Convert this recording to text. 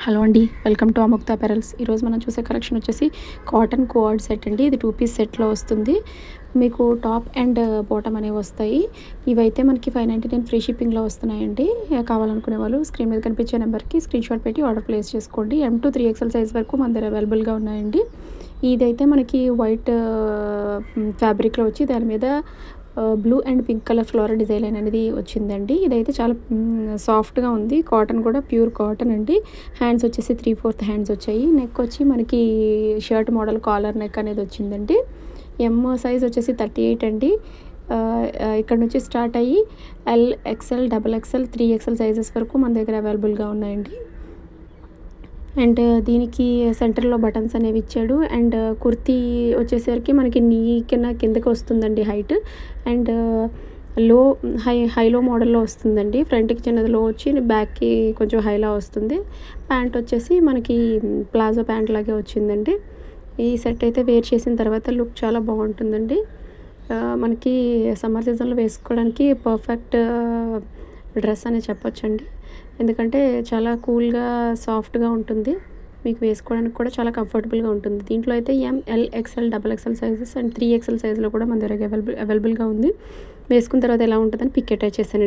Hello అండి, welcome to Amukta apparels. ఈరోజు మనం చూసే కలెక్షన్ వచ్చేసి కాటన్ కోఆర్డ్ సెట్ అండి. ఇది 2 పీస్ సెట్లో వస్తుంది. మీకు టాప్ అండ్ బాటమ్ అనేవి వస్తాయి. ఇవైతే మనకి 599 ఫ్రీ షిప్పింగ్లో వస్తున్నాయండి. కావాలనుకునే వాళ్ళు స్క్రీన్ మీద కనిపించే నెంబర్కి స్క్రీన్ షాట్ పెట్టి ఆర్డర్ ప్లేస్ చేసుకోండి. M to 3XL సైజ్ వరకు మన దగ్గర అవైలబుల్గా ఉన్నాయండి. ఇదైతే మనకి వైట్ ఫ్యాబ్రిక్లో వచ్చి దాని మీద blue and pink colour floral design అనేది వచ్చిందండి. ఇదైతే చాలా సాఫ్ట్గా ఉంది. కాటన్ కూడా ప్యూర్ కాటన్ అండి. హ్యాండ్స్ వచ్చేసి 3/4 హ్యాండ్స్ వచ్చాయి. నెక్ వచ్చి మనకి షర్ట్ మోడల్ కాలర్ నెక్ అనేది వచ్చిందండి. ఎమ్ సైజ్ వచ్చేసి 38 అండి. ఇక్కడ నుంచి స్టార్ట్ అయ్యి L, XL, XXL, 3XL sizes వరకు మన దగ్గర అవైలబుల్గా ఉన్నాయండి. అండ్ దీనికి సెంటర్లో బటన్స్ అనేవి ఇచ్చాడు. అండ్ కుర్తీ వచ్చేసరికి మనకి నీ కిందకి వస్తుందండి హైట్. అండ్ హైలో మోడల్లో వస్తుందండి. ఫ్రంట్కి చిన్నది లో వచ్చి బ్యాక్కి కొంచెం హైలా వస్తుంది. ప్యాంట్ వచ్చేసి మనకి ప్లాజో ప్యాంట్ లాగే వచ్చిందండి. ఈ సెట్ అయితే వేర్ చేసిన తర్వాత లుక్ చాలా బాగుంటుందండి. మనకి సమ్మర్ సీజన్లో వేసుకోవడానికి పర్ఫెక్ట్ డ్రెస్ అని చెప్పొచ్చండి. ఎందుకంటే చాలా కూల్గా సాఫ్ట్గా ఉంటుంది. మీకు వేసుకోవడానికి కూడా చాలా కంఫర్టబుల్గా ఉంటుంది. దీంట్లో అయితే ML, XL, XXL sizes and 3XL సైజులో కూడా మన దగ్గర అవైలబుల్గా ఉంది. వేసుకున్న తర్వాత ఎలా ఉంటుందని పిక్ అటాచ్ చేశాను.